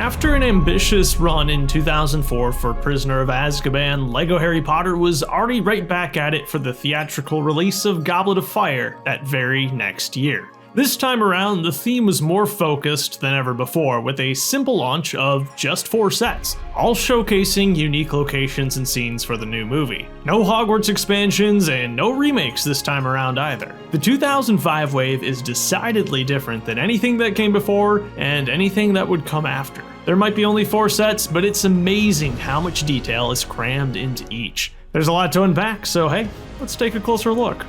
After an ambitious run in 2004 for Prisoner of Azkaban, LEGO Harry Potter was already right back at it for the theatrical release of Goblet of Fire that very next year. This time around, the theme was more focused than ever before, with a simple launch of just 4 sets, all showcasing unique locations and scenes for the new movie. No Hogwarts expansions and no remakes this time around either. The 2005 wave is decidedly different than anything that came before and anything that would come after. There might be only 4 sets, but it's amazing how much detail is crammed into each. There's a lot to unpack, so hey, let's take a closer look.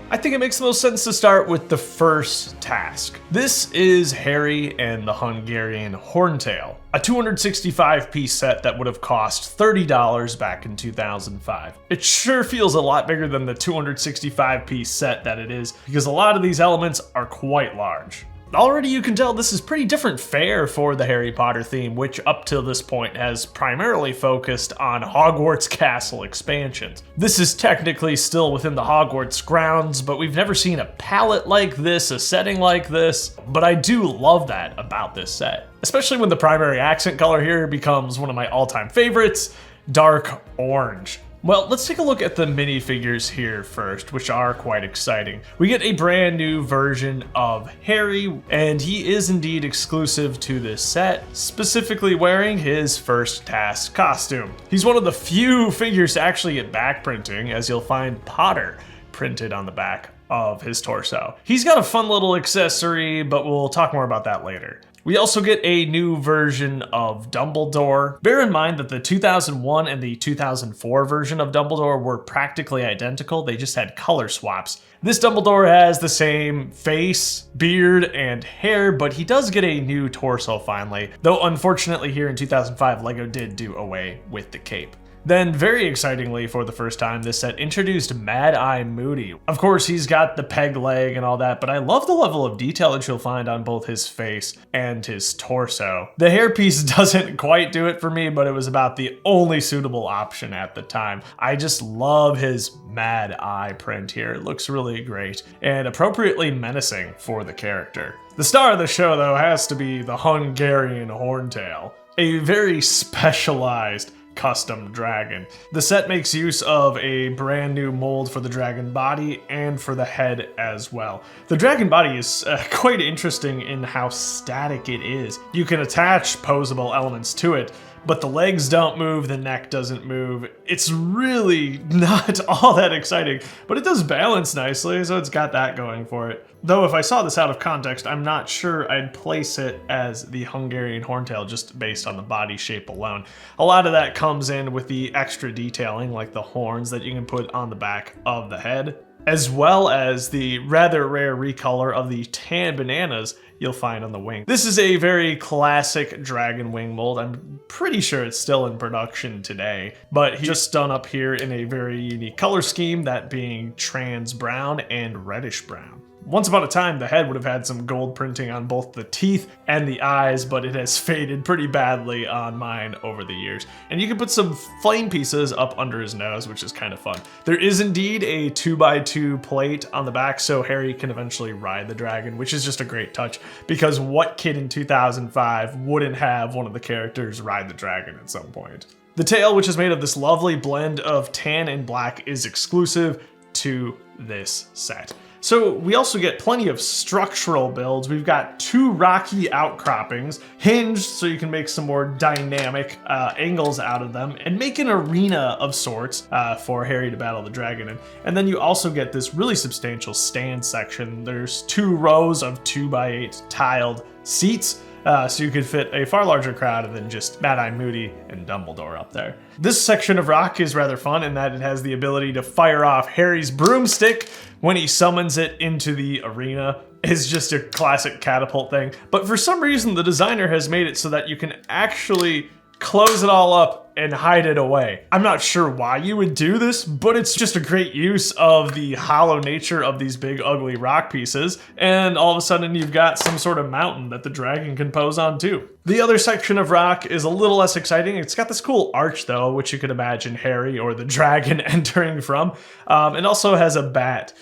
I think it makes the most sense to start with the first task. This is Harry and the Hungarian Horntail, a 265-piece set that would have cost $30 back in 2005. It sure feels a lot bigger than the 265-piece set that it is, because a lot of these elements are quite large. Already you can tell this is pretty different fare for the Harry Potter theme, which up till this point has primarily focused on Hogwarts Castle expansions. This is technically still within the Hogwarts grounds, but we've never seen a palette like this, a setting like this, but I do love that about this set. Especially when the primary accent color here becomes one of my all-time favorites, dark orange. Well, let's take a look at the minifigures here first, which are quite exciting. We get a brand new version of Harry, and he is indeed exclusive to this set, specifically wearing his first task costume. He's one of the few figures to actually get back printing, as you'll find Potter printed on the back of his torso. He's got a fun little accessory, but we'll talk more about that later. We also get a new version of Dumbledore. Bear in mind that the 2001 and the 2004 version of Dumbledore were practically identical, they just had color swaps. This Dumbledore has the same face, beard, and hair, but he does get a new torso finally, though unfortunately here in 2005, LEGO did do away with the cape. Then, very excitingly, for the first time, this set introduced Mad-Eye Moody. Of course, he's got the peg leg and all that, but I love the level of detail that you'll find on both his face and his torso. The hairpiece doesn't quite do it for me, but it was about the only suitable option at the time. I just love his Mad Eye print here. It looks really great and appropriately menacing for the character. The star of the show, though, has to be the Hungarian Horntail, a very specialized custom dragon. The set makes use of a brand new mold for the dragon body and for the head as well. The dragon body is quite interesting in how static it is. You can attach posable elements to it, but the legs don't move, the neck doesn't move. It's really not all that exciting, but it does balance nicely, so it's got that going for it. Though if I saw this out of context, I'm not sure I'd place it as the Hungarian Horntail just based on the body shape alone. A lot of that comes in with the extra detailing, like the horns that you can put on the back of the head, as well as the rather rare recolor of the tan bananas you'll find on the wing. This is a very classic dragon wing mold. I'm pretty sure it's still in production today, but he's just done up here in a very unique color scheme, that being trans brown and reddish brown. Once upon a time, the head would have had some gold printing on both the teeth and the eyes, but it has faded pretty badly on mine over the years. And you can put some flame pieces up under his nose, which is kind of fun. There is indeed a 2x2 plate on the back, so Harry can eventually ride the dragon, which is just a great touch, because what kid in 2005 wouldn't have one of the characters ride the dragon at some point? The tail, which is made of this lovely blend of tan and black, is exclusive to this set. So we also get plenty of structural builds. We've got 2 rocky outcroppings, hinged so you can make some more dynamic angles out of them, and make an arena of sorts for Harry to battle the dragon in. And then you also get this really substantial stand section. There's 2 rows of 2x8 tiled seats, so you could fit a far larger crowd than just Mad-Eye Moody and Dumbledore up there. This section of rock is rather fun in that it has the ability to fire off Harry's broomstick when he summons it into the arena. It's just a classic catapult thing, but for some reason the designer has made it so that you can actually close it all up and hide it away. I'm not sure why you would do this, but it's just a great use of the hollow nature of these big ugly rock pieces, and all of a sudden you've got some sort of mountain that the dragon can pose on too. The other section of rock is a little less exciting. It's got this cool arch though, which you could imagine Harry or the dragon entering from. It also has a bat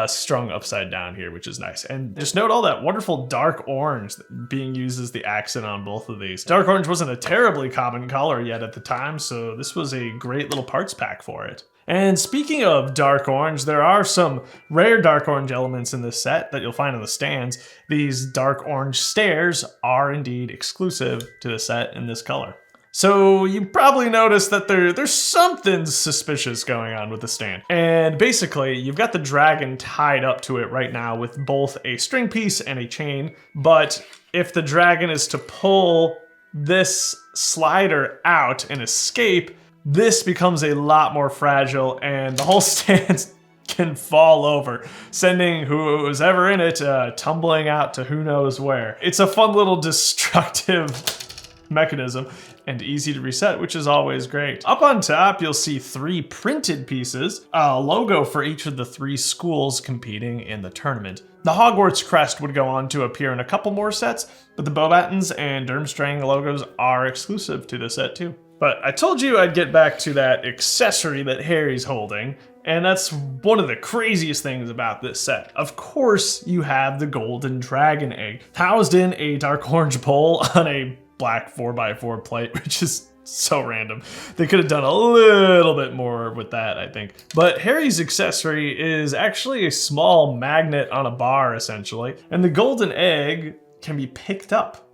strung upside down here, which is nice. And just note all that wonderful dark orange being used as the accent on both of these. Dark orange wasn't a terribly common color yet at the time, so this was a great little parts pack for it. And speaking of dark orange, there are some rare dark orange elements in this set that you'll find in the stands. These dark orange stairs are indeed exclusive to the set in this color. So you probably noticed that there's something suspicious going on with the stand. And basically, you've got the dragon tied up to it right now with both a string piece and a chain. But if the dragon is to pull this slider out and escape, this becomes a lot more fragile and the whole stand can fall over, sending who was ever in it tumbling out to who knows where. It's a fun little destructive mechanism and easy to reset, which is always great. Up on top, you'll see 3 printed pieces, a logo for each of the 3 schools competing in the tournament. The Hogwarts crest would go on to appear in a couple more sets, but the Beauxbatons and Durmstrang logos are exclusive to the set too. But I told you I'd get back to that accessory that Harry's holding, and that's one of the craziest things about this set. Of course, you have the golden dragon egg, housed in a dark orange bowl on a black 4x4 plate, which is so random. They could have done a little bit more with that, I think. But Harry's accessory is actually a small magnet on a bar, essentially, and the golden egg can be picked up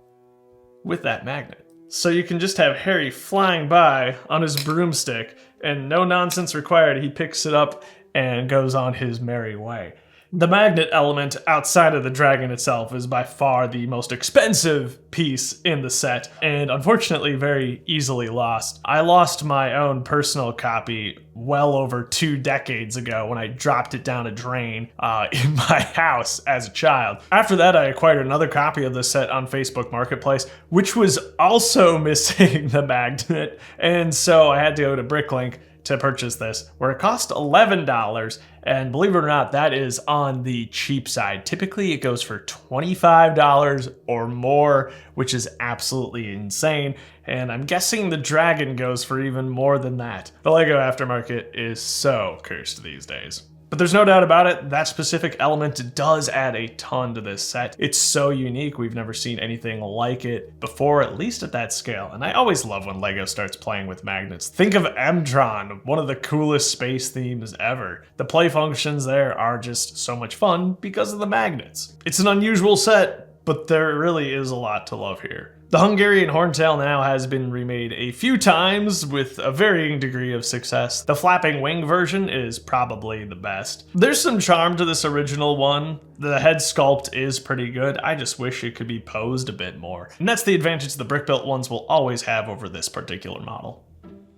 with that magnet. So you can just have Harry flying by on his broomstick and no nonsense required. He picks it up and goes on his merry way. The magnet element outside of the dragon itself is by far the most expensive piece in the set, and unfortunately very easily lost. I lost my own personal copy well over 2 decades ago when I dropped it down a drain in my house as a child. After that, I acquired another copy of the set on Facebook Marketplace, which was also missing the magnet, and so I had to go to Bricklink to purchase this, where it cost $11, and believe it or not, that is on the cheap side. Typically it goes for $25 or more, which is absolutely insane, and I'm guessing the dragon goes for even more than that. The LEGO aftermarket is so cursed these days. But there's no doubt about it, that specific element does add a ton to this set. It's so unique, we've never seen anything like it before, at least at that scale. And I always love when LEGO starts playing with magnets. Think of M-Tron, one of the coolest space themes ever. The play functions there are just so much fun because of the magnets. It's an unusual set, but there really is a lot to love here. The Hungarian Horntail now has been remade a few times with a varying degree of success. The flapping wing version is probably the best. There's some charm to this original one. The head sculpt is pretty good. I just wish it could be posed a bit more. And that's the advantage the brick-built ones will always have over this particular model.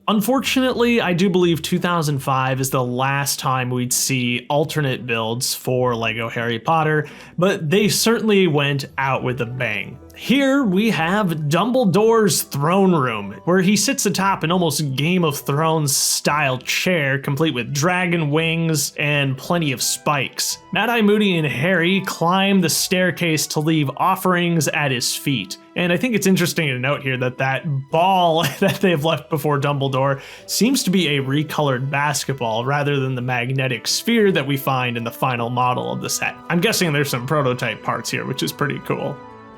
Unfortunately, I do believe 2005 is the last time we'd see alternate builds for LEGO Harry Potter, but they certainly went out with a bang. Here we have Dumbledore's throne room, where he sits atop an almost Game of Thrones style chair, complete with dragon wings and plenty of spikes. Mad-Eye Moody and Harry climb the staircase to leave offerings at his feet. And I think it's interesting to note here that that ball that they've left before Dumbledore seems to be a recolored basketball rather than the magnetic sphere that we find in the final model of the set. I'm guessing there's some prototype parts here, which is pretty cool.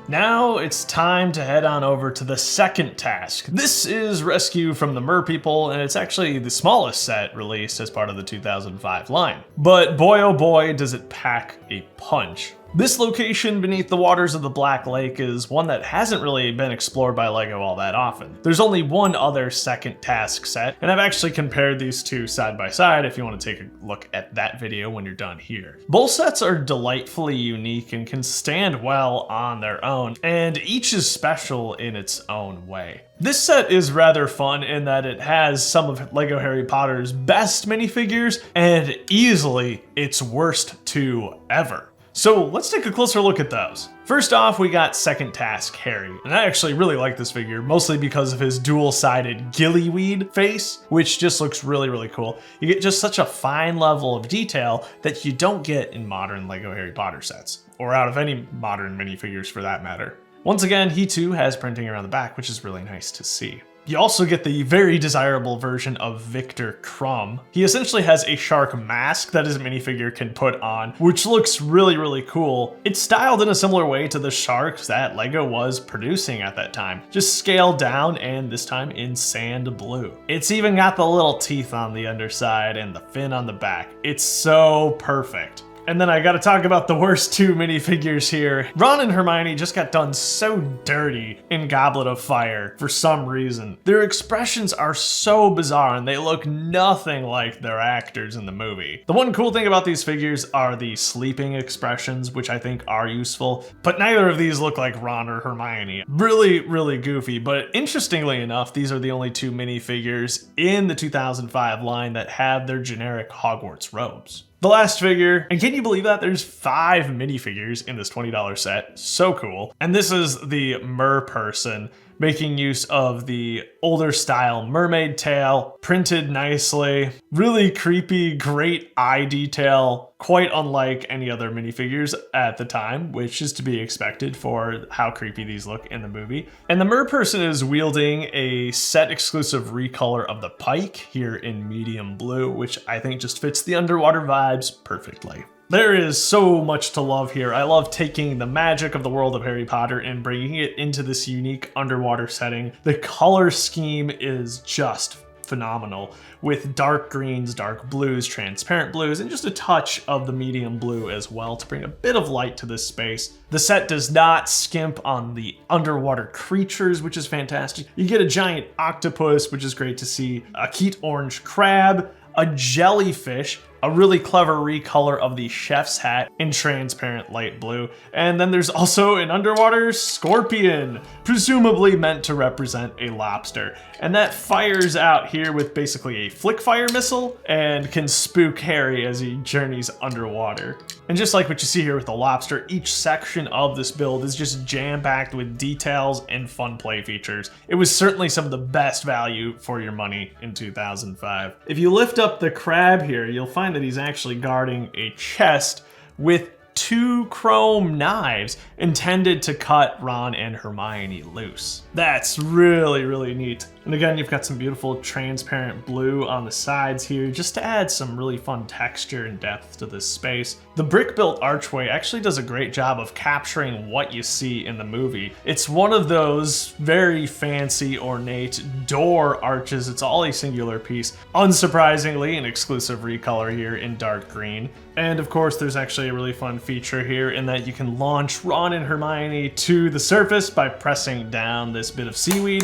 Now it's time to head on over to the second task. This is Rescue from the Merpeople, and it's actually the smallest set released as part of the 2005 line. But boy oh boy does it pack a punch. This location beneath the waters of the Black Lake is one that hasn't really been explored by LEGO all that often. There's only one other second task set, and I've actually compared these two side by side if you want to take a look at that video when you're done here. Both sets are delightfully unique and can stand well on their own, and each is special in its own way. This set is rather fun in that it has some of LEGO Harry Potter's best minifigures and easily its worst two ever. So let's take a closer look at those. First off, we got Second Task Harry, and I actually really like this figure, mostly because of his dual-sided gillyweed face, which just looks really, really cool. You get just such a fine level of detail that you don't get in modern LEGO Harry Potter sets, or out of any modern minifigures for that matter. Once again, he too has printing around the back, which is really nice to see. You also get the very desirable version of Victor Crumb. He essentially has a shark mask that his minifigure can put on, which looks really, really cool. It's styled in a similar way to the sharks that LEGO was producing at that time, just scaled down and this time in sand blue. It's even got the little teeth on the underside and the fin on the back. It's so perfect. And then I gotta talk about the worst two minifigures here. Ron and Hermione just got done so dirty in Goblet of Fire for some reason. Their expressions are so bizarre and they look nothing like their actors in the movie. The one cool thing about these figures are the sleeping expressions, which I think are useful, but neither of these look like Ron or Hermione. Really, really goofy, but interestingly enough, these are the only two minifigures in the 2005 line that have their generic Hogwarts robes. The last figure, and can you believe that? There's 5 minifigures in this $20 set. So cool. And this is the Merperson, making use of the older style mermaid tail, printed nicely, really creepy, great eye detail, quite unlike any other minifigures at the time, which is to be expected for how creepy these look in the movie. And the Merperson is wielding a set exclusive recolor of the Pike here in medium blue, which I think just fits the underwater vibes perfectly. There is so much to love here. I love taking the magic of the world of Harry Potter and bringing it into this unique underwater setting. The color scheme is just phenomenal, with dark greens, dark blues, transparent blues, and just a touch of the medium blue as well to bring a bit of light to this space. The set does not skimp on the underwater creatures, which is fantastic. You get a giant octopus, which is great to see, a Keat orange crab, a jellyfish, a really clever recolor of the chef's hat in transparent light blue, and then there's also an underwater scorpion, presumably meant to represent a lobster. And that fires out here with basically a flick fire missile and can spook Harry as he journeys underwater. And just like what you see here with the lobster, each section of this build is just jam-packed with details and fun play features. It was certainly some of the best value for your money in 2005. If you lift up the crab here, you'll find that he's actually guarding a chest with 2 chrome knives intended to cut Ron and Hermione loose. That's really, really neat. And again, you've got some beautiful transparent blue on the sides here just to add some really fun texture and depth to this space. The brick-built archway actually does a great job of capturing what you see in the movie. It's one of those very fancy, ornate door arches. It's all a singular piece. Unsurprisingly, an exclusive recolor here in dark green. And of course, there's actually a really fun feature here in that you can launch Ron and Hermione to the surface by pressing down this bit of seaweed.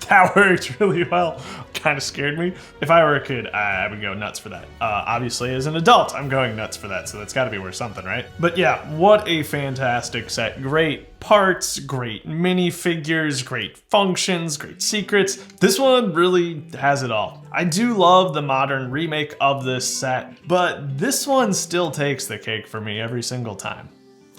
That worked really well. Kind of scared me. If I were a kid, I would go nuts for that. Obviously, as an adult, I'm going nuts for that, so that's gotta be worth something, right? But yeah, what a fantastic set. Great parts, great minifigures, great functions, great secrets. This one really has it all. I do love the modern remake of this set, but this one still takes the cake for me every single time.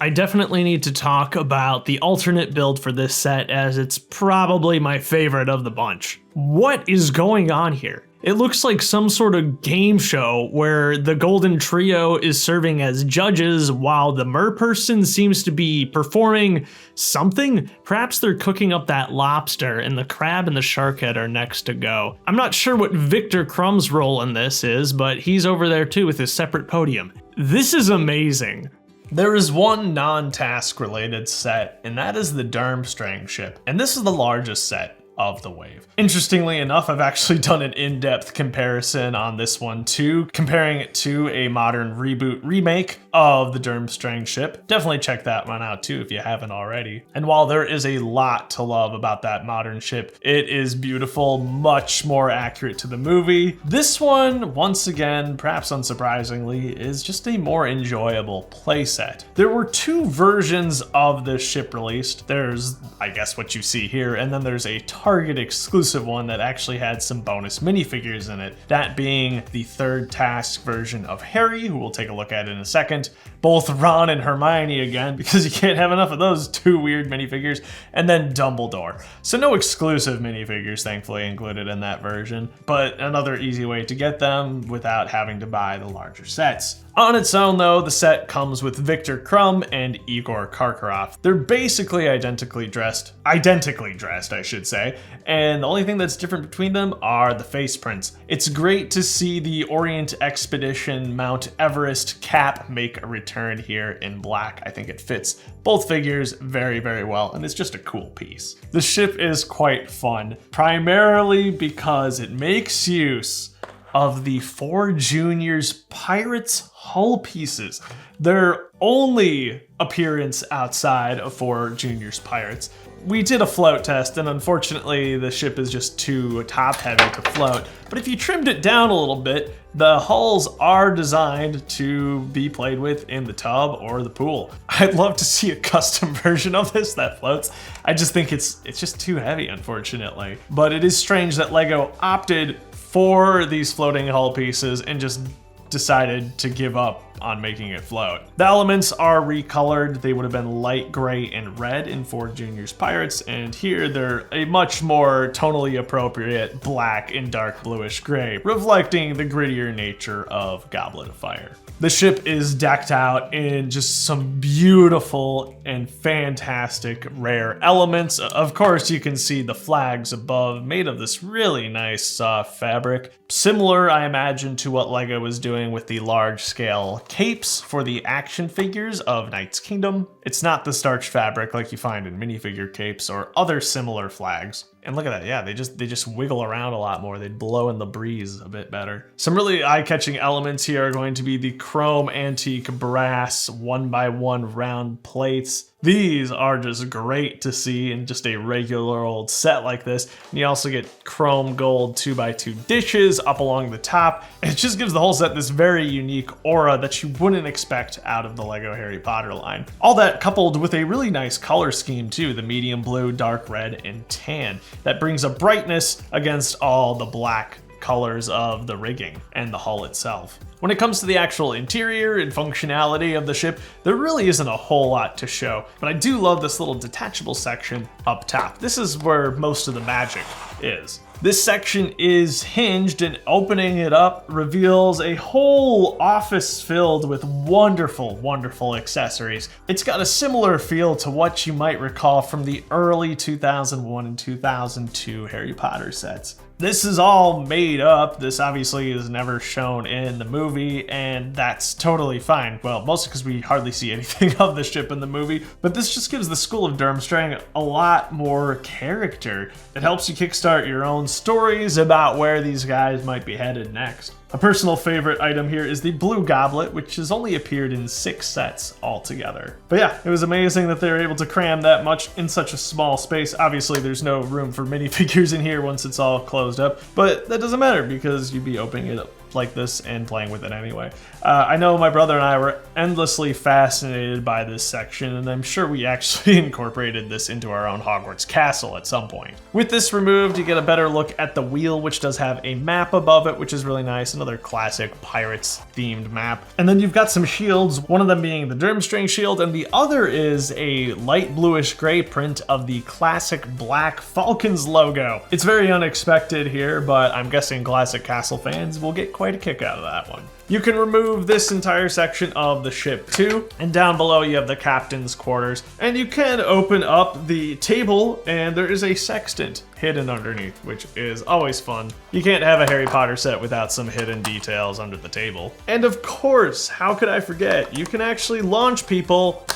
I definitely need to talk about the alternate build for this set, as it's probably my favorite of the bunch. What is going on here? It looks like some sort of game show where the Golden Trio is serving as judges while the Merperson seems to be performing something. Perhaps they're cooking up that lobster and the crab and the shark head are next to go. I'm not sure what Victor Crumb's role in this is, but he's over there too with his separate podium. This is amazing. There is one non-task related set, and that is the Durmstrang ship, and this is the largest set of the wave. Interestingly enough, I've actually done an in-depth comparison on this one too, comparing it to a modern reboot remake of the Durmstrang ship. Definitely check that one out too if you haven't already. And while there is a lot to love about that modern ship, it is beautiful, much more accurate to the movie. This one, once again, perhaps unsurprisingly, is just a more enjoyable playset. There were 2 versions of this ship released. There's, I guess, what you see here, and then there's a Target exclusive one that actually had some bonus minifigures in it. That being the third task version of Harry, who we'll take a look at in a second, both Ron and Hermione again, because you can't have enough of those two weird minifigures, and then Dumbledore. So no exclusive minifigures, thankfully, included in that version, but another easy way to get them without having to buy the larger sets. On its own though, the set comes with Victor Krum and Igor Karkaroff. They're basically identically dressed, I should say, and the only thing that's different between them are the face prints. It's great to see the Orient Expedition Mount Everest cap make a return here in black. I think it fits both figures very, very well, and it's just a cool piece. The ship is quite fun, primarily because it makes use of the 4 Juniors Pirates hull pieces. Their only appearance outside of 4 Juniors Pirates. We did a float test, and unfortunately the ship is just too top heavy to float. But if you trimmed it down a little bit, the hulls are designed to be played with in the tub or the pool. I'd love to see a custom version of this that floats. I just think it's just too heavy, unfortunately. But it is strange that LEGO opted for these floating hull pieces and just decided to give up on making it float. The elements are recolored. They would have been light gray and red in 4 Juniors Pirates, and here they're a much more tonally appropriate black and dark bluish gray, reflecting the grittier nature of Goblet of Fire. The ship is decked out in just some beautiful and fantastic rare elements. Of course, you can see the flags above made of this really nice soft fabric. Similar, I imagine, to what LEGO was doing with the large-scale capes for the action figures of Knight's Kingdom. It's not the starched fabric like you find in minifigure capes or other similar flags. And look at that, yeah, they just wiggle around a lot more. They blow in the breeze a bit better. Some really eye-catching elements here are going to be the chrome antique brass 1x1 round plates. These are just great to see in just a regular old set like this. And you also get chrome gold 2x2 dishes up along the top. It just gives the whole set this very unique aura that you wouldn't expect out of the LEGO Harry Potter line. All that coupled with a really nice color scheme too, the medium blue, dark red, and tan. That brings a brightness against all the black colors of the rigging and the hull itself. When it comes to the actual interior and functionality of the ship, there really isn't a whole lot to show, but I do love this little detachable section up top. This is where most of the magic is. This section is hinged, and opening it up reveals a whole office filled with wonderful, wonderful accessories. It's got a similar feel to what you might recall from the early 2001 and 2002 Harry Potter sets. This is all made up. This obviously is never shown in the movie, and that's totally fine. Well, mostly because we hardly see anything of the ship in the movie, but this just gives the School of Durmstrang a lot more character. It helps you kickstart your own stories about where these guys might be headed next. A personal favorite item here is the blue goblet, which has only appeared in 6 sets altogether. But yeah, it was amazing that they were able to cram that much in such a small space. Obviously, there's no room for minifigures in here once it's all closed up, but that doesn't matter because you'd be opening it up like this and playing with it anyway. I know my brother and I were endlessly fascinated by this section, and I'm sure we actually incorporated this into our own Hogwarts castle at some point. With this removed, you get a better look at the wheel, which does have a map above it, which is really nice. Another classic Pirates themed map. And then you've got some shields, one of them being the Durmstrang shield, and the other is a light bluish gray print of the classic Black Falcons logo. It's very unexpected here, but I'm guessing classic castle fans will get quite a kick out of that one. You can remove this entire section of the ship too, and down below you have the captain's quarters, and you can open up the table and there is a sextant hidden underneath, which is always fun. You can't have a Harry Potter set without some hidden details under the table. And of course, how could I forget, you can actually launch people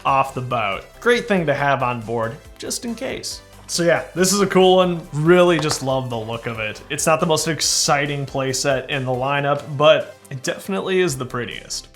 off the boat. Great thing to have on board, just in case. So yeah, this is a cool one. Really just love the look of it. It's not the most exciting playset in the lineup, but it definitely is the prettiest.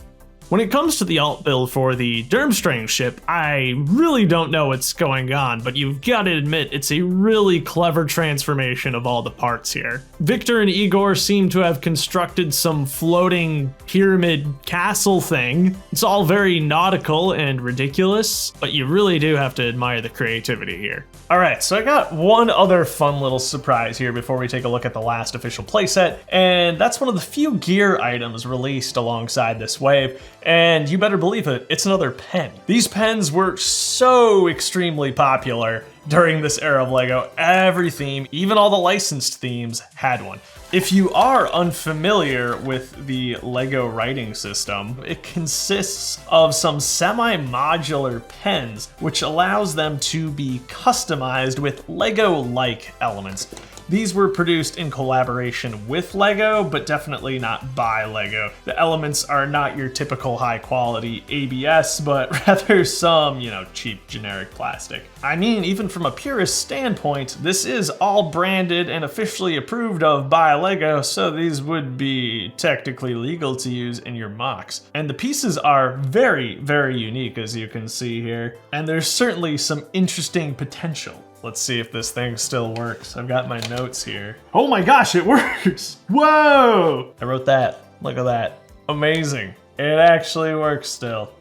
When it comes to the alt build for the Durmstrang ship, I really don't know what's going on, but you've got to admit it's a really clever transformation of all the parts here. Victor and Igor seem to have constructed some floating pyramid castle thing. It's all very nautical and ridiculous, but you really do have to admire the creativity here. Alright, so I got one other fun little surprise here before we take a look at the last official playset, and that's one of the few gear items released alongside this wave, and you better believe it, it's another pen. These pens were so extremely popular during this era of LEGO. Every theme, even all the licensed themes, had one. If you are unfamiliar with the LEGO writing system, it consists of some semi-modular pens, which allows them to be customized with LEGO-like elements. These were produced in collaboration with LEGO, but definitely not by LEGO. The elements are not your typical high-quality ABS, but rather some, cheap generic plastic. I mean, even from a purist standpoint, this is all branded and officially approved of by LEGO, so these would be technically legal to use in your mocks. And the pieces are very, very unique, as you can see here, and there's certainly some interesting potential. Let's see if this thing still works. I've got my notes here. Oh my gosh, it works! Whoa! I wrote that. Look at that. Amazing. It actually works still.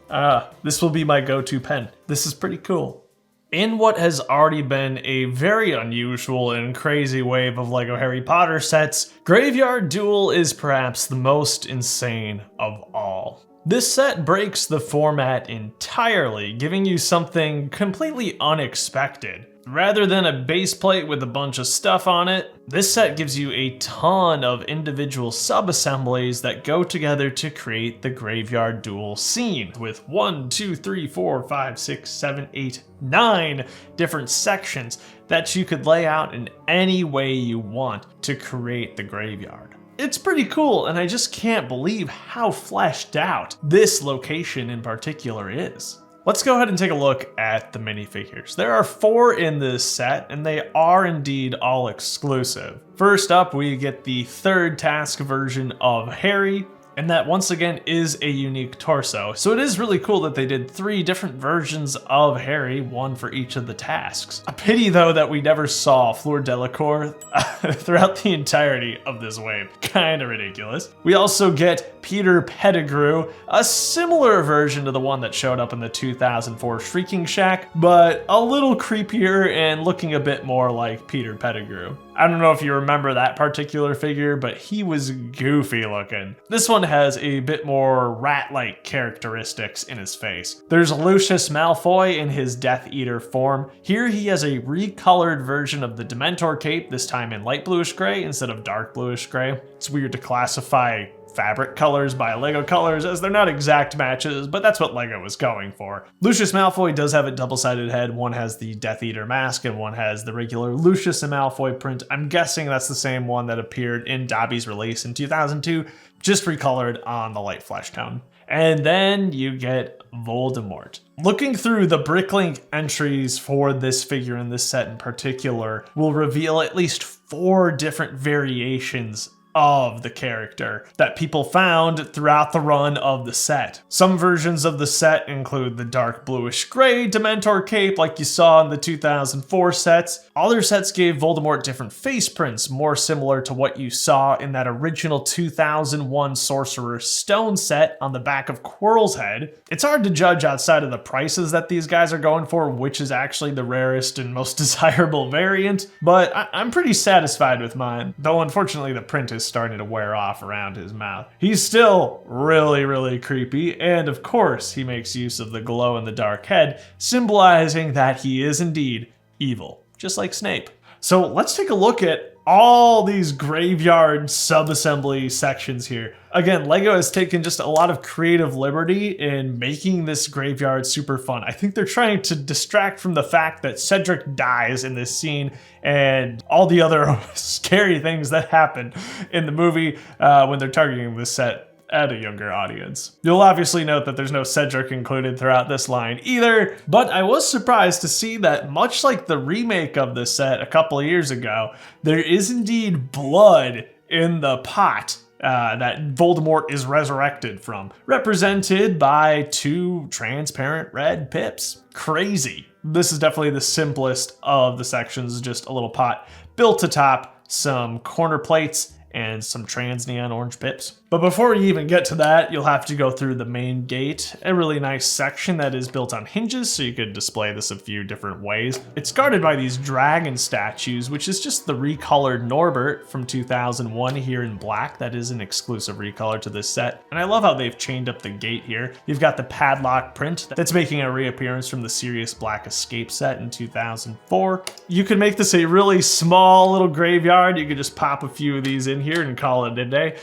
This will be my go-to pen. This is pretty cool. In what has already been a very unusual and crazy wave of LEGO Harry Potter sets, Graveyard Duel is perhaps the most insane of all. This set breaks the format entirely, giving you something completely unexpected. Rather than a base plate with a bunch of stuff on it, this set gives you a ton of individual sub-assemblies that go together to create the Graveyard Duel scene, with 1, 2, 3, 4, 5, 6, 7, 8, 9 different sections that you could lay out in any way you want to create the graveyard. It's pretty cool, and I just can't believe how fleshed out this location in particular is. Let's go ahead and take a look at the minifigures. There are 4 in this set, and they are indeed all exclusive. First up, we get the 3rd task version of Harry, and that once again is a unique torso. So it is really cool that they did 3 different versions of Harry, one for each of the tasks. A pity though that we never saw Fleur Delacour throughout the entirety of this wave. Kinda ridiculous. We also get Peter Pettigrew, a similar version to the one that showed up in the 2004 Shrieking Shack, but a little creepier and looking a bit more like Peter Pettigrew. I don't know if you remember that particular figure, but he was goofy looking. This one has a bit more rat-like characteristics in his face. There's Lucius Malfoy in his Death Eater form. Here he has a recolored version of the Dementor cape, this time in light bluish gray instead of dark bluish gray. It's weird to classify fabric colors by LEGO colors, as they're not exact matches, but that's what LEGO was going for. Lucius Malfoy does have a double-sided head. One has the Death Eater mask and one has the regular Lucius and Malfoy print. I'm guessing that's the same one that appeared in Dobby's release in 2002, just recolored on the light flesh tone. And then you get Voldemort. Looking through the Bricklink entries for this figure in this set in particular will reveal at least 4 different variations of the character that people found throughout the run of the set. Some versions of the set include the dark bluish gray Dementor cape like you saw in the 2004 sets. Other sets gave Voldemort different face prints, more similar to what you saw in that original 2001 Sorcerer's Stone set on the back of Quirrell's head. It's hard to judge outside of the prices that these guys are going for which is actually the rarest and most desirable variant, but I'm pretty satisfied with mine, though unfortunately the print is starting to wear off around his mouth. He's still really, really creepy, and of course he makes use of the glow-in-the-dark head, symbolizing that he is indeed evil, just like Snape. So let's take a look at all these graveyard sub-assembly sections here. Again, LEGO has taken just a lot of creative liberty in making this graveyard super fun. I think they're trying to distract from the fact that Cedric dies in this scene and all the other scary things that happen in the movie when they're targeting this set at a younger audience. You'll obviously note that there's no Cedric included throughout this line either, but I was surprised to see that much like the remake of this set a couple of years ago, there is indeed blood in the pot that Voldemort is resurrected from, represented by 2 transparent red pips. Crazy. This is definitely the simplest of the sections, just a little pot built to top, some corner plates, and some trans neon orange pips. But before you even get to that, you'll have to go through the main gate, a really nice section that is built on hinges, so you could display this a few different ways. It's guarded by these dragon statues, which is just the recolored Norbert from 2001 here in black. That is an exclusive recolor to this set. And I love how they've chained up the gate here. You've got the padlock print that's making a reappearance from the Sirius Black Escape set in 2004. You could make this a really small little graveyard. You could just pop a few of these in here and call it a day.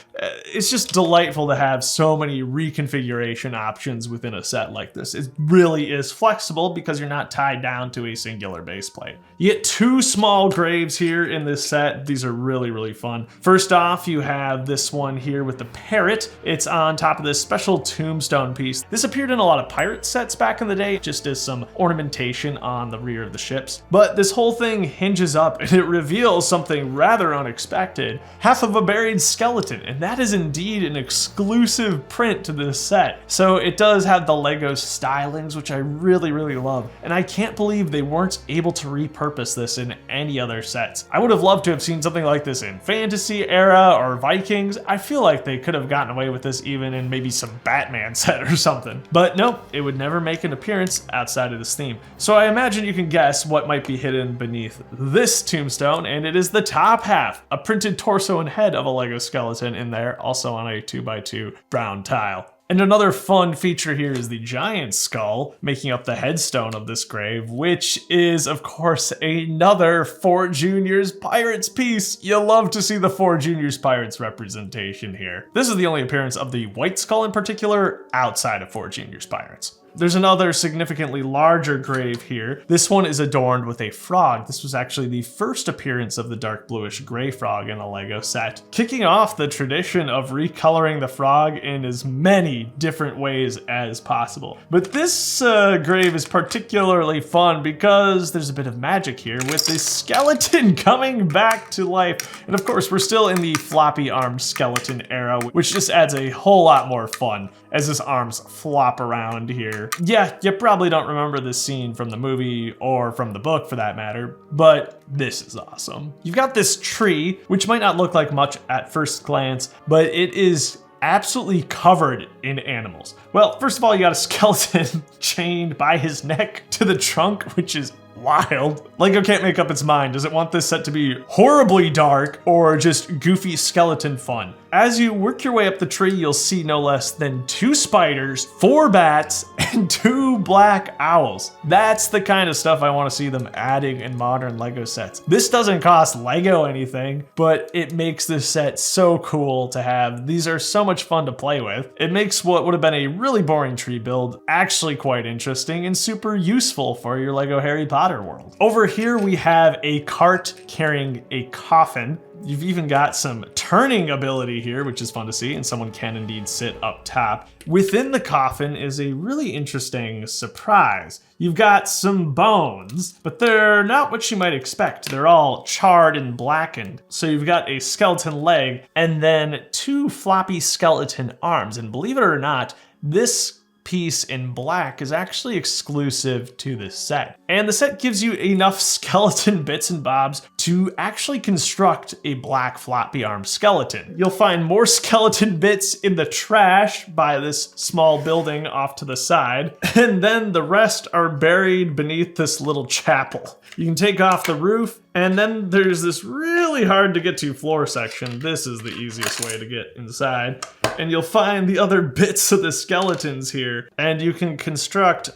It's just delightful to have so many reconfiguration options within a set like this. It really is flexible because you're not tied down to a singular base plate. You get 2 small graves here in this set. These are really, really fun. First off, you have this one here with the parrot. It's on top of this special tombstone piece. This appeared in a lot of pirate sets back in the day, just as some ornamentation on the rear of the ships. But this whole thing hinges up and it reveals something rather unexpected. Half of a buried skeleton, and that is indeed an exclusive print to this set. So it does have the Lego stylings, which I really, really love. And I can't believe they weren't able to repurpose this in any other sets. I would have loved to have seen something like this in Fantasy era or Vikings. I feel like they could have gotten away with this even in maybe some Batman set or something. But nope, it would never make an appearance outside of this theme. So I imagine you can guess what might be hidden beneath this tombstone, and it is the top half, a printed torso and head of a Lego skeleton in there, also on a 2x2 brown tile. And another fun feature here is the giant skull making up the headstone of this grave, which is, of course, another 4 Juniors Pirates piece. You'll love to see the 4 Juniors Pirates representation here. This is the only appearance of the white skull in particular outside of 4 Juniors Pirates. There's another significantly larger grave here. This one is adorned with a frog. This was actually the first appearance of the dark bluish gray frog in a Lego set, kicking off the tradition of recoloring the frog in as many different ways as possible. But this grave is particularly fun because there's a bit of magic here with the skeleton coming back to life. And of course, we're still in the floppy armed skeleton era, which just adds a whole lot more fun as his arms flop around here. Yeah, you probably don't remember this scene from the movie or from the book for that matter, but this is awesome. You've got this tree, which might not look like much at first glance, but it is absolutely covered in animals. Well, first of all, you got a skeleton chained by his neck to the trunk, which is wild. Lego can't make up its mind. Does it want this set to be horribly dark or just goofy skeleton fun? As you work your way up the tree, you'll see no less than 2 spiders, 4 bats, and 2 black owls. That's the kind of stuff I want to see them adding in modern Lego sets. This doesn't cost Lego anything, but it makes this set so cool to have. These are so much fun to play with. It makes what would have been a really boring tree build actually quite interesting and super useful for your Lego Harry Potter world. Over here we have a cart carrying a coffin. You've even got some turning ability here, which is fun to see, and someone can indeed sit up top. Within the coffin is a really interesting surprise. You've got some bones, but they're not what you might expect. They're all charred and blackened. So you've got a skeleton leg and then 2 floppy skeleton arms. And believe it or not, this piece in black is actually exclusive to this set. And the set gives you enough skeleton bits and bobs to actually construct a black floppy arm skeleton. You'll find more skeleton bits in the trash by this small building off to the side, and then the rest are buried beneath this little chapel. You can take off the roof, and then there's this really hard to get to floor section. This is the easiest way to get inside. And you'll find the other bits of the skeletons here. And you can construct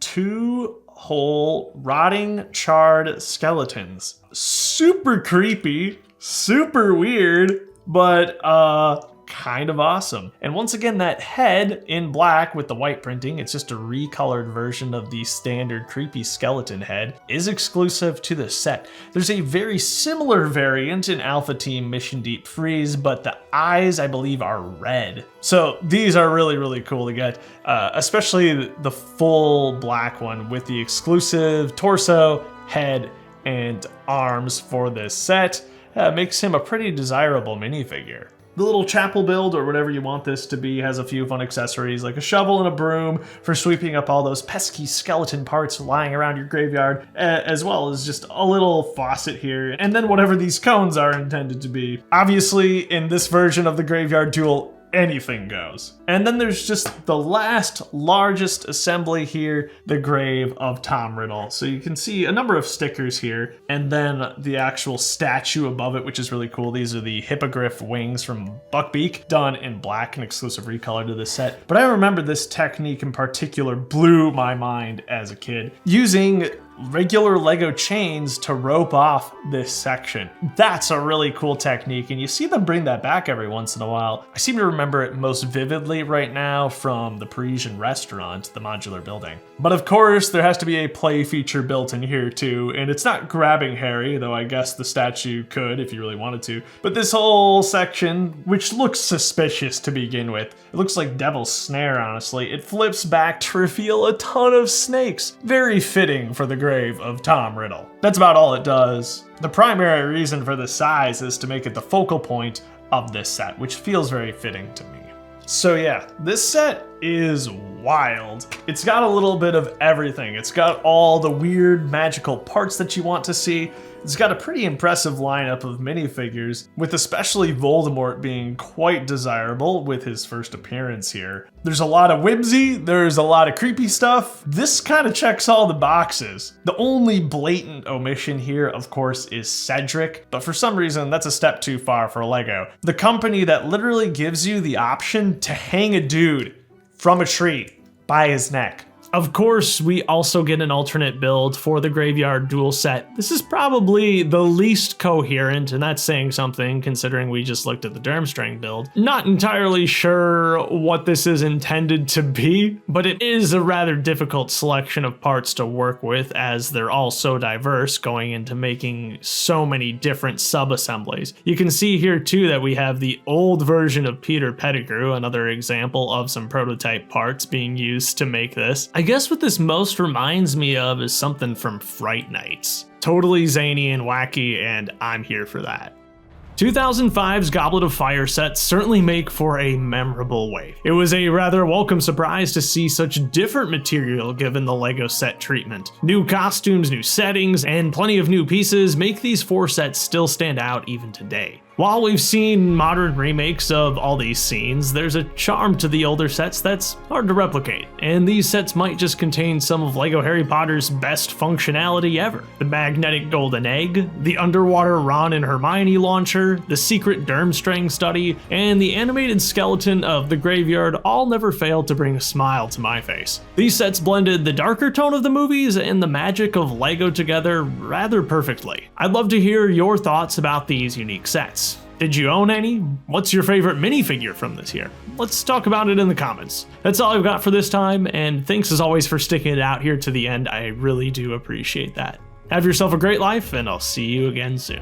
2 whole rotting, charred skeletons. Super creepy, super weird, but kind of awesome. And once again, that head in black with the white printing, it's just a recolored version of the standard creepy skeleton head, is exclusive to the set. There's a very similar variant in Alpha Team Mission Deep Freeze, but the eyes, I believe, are red. So these are really, really cool to get, especially the full black one with the exclusive torso, head, and arms for this set. Makes him a pretty desirable minifigure. The little chapel build, or whatever you want this to be, has a few fun accessories like a shovel and a broom for sweeping up all those pesky skeleton parts lying around your graveyard, as well as just a little faucet here, and then whatever these cones are intended to be. Obviously, in this version of the Graveyard Duel, anything goes. And then there's just the last largest assembly here, the grave of Tom Riddle. So you can see a number of stickers here, and then the actual statue above it, which is really cool. These are the hippogriff wings from Buckbeak, done in black, an exclusive recolor to this set. But I remember this technique in particular blew my mind as a kid, using regular Lego chains to rope off this section. That's a really cool technique, and you see them bring that back every once in a while. I seem to remember it most vividly right now from the Parisian restaurant, the modular building. But of course, there has to be a play feature built in here too, and it's not grabbing Harry, though I guess the statue could if you really wanted to. But this whole section, which looks suspicious to begin with, it looks like Devil's Snare, honestly. It flips back to reveal a ton of snakes. Very fitting for the grave of Tom Riddle. That's about all it does. The primary reason for the size is to make it the focal point of this set, which feels very fitting to me. So yeah, this set is wild. It's got a little bit of everything. It's got all the weird magical parts that you want to see. It's got a pretty impressive lineup of minifigures, with especially Voldemort being quite desirable with his first appearance here. There's a lot of whimsy, there's a lot of creepy stuff. This kind of checks all the boxes. The only blatant omission here, of course, is Cedric, but for some reason that's a step too far for Lego. The company that literally gives you the option to hang a dude from a tree by his neck. Of course, we also get an alternate build for the Graveyard Duel set. This is probably the least coherent, and that's saying something considering we just looked at the Durmstrang build. Not entirely sure what this is intended to be, but it is a rather difficult selection of parts to work with, as they're all so diverse, going into making so many different sub-assemblies. You can see here too that we have the old version of Peter Pettigrew, another example of some prototype parts being used to make this. I guess what this most reminds me of is something from Fright Nights. Totally zany and wacky, and I'm here for that. 2005's Goblet of Fire sets certainly make for a memorable wave. It was a rather welcome surprise to see such different material given the LEGO set treatment. New costumes, new settings, and plenty of new pieces make these 4 sets still stand out even today. While we've seen modern remakes of all these scenes, there's a charm to the older sets that's hard to replicate, and these sets might just contain some of LEGO Harry Potter's best functionality ever. The magnetic golden egg, the underwater Ron and Hermione launcher, the secret Durmstrang study, and the animated skeleton of the graveyard all never failed to bring a smile to my face. These sets blended the darker tone of the movies and the magic of LEGO together rather perfectly. I'd love to hear your thoughts about these unique sets. Did you own any? What's your favorite minifigure from this year? Let's talk about it in the comments. That's all I've got for this time, and thanks as always for sticking it out here to the end. I really do appreciate that. Have yourself a great life, and I'll see you again soon.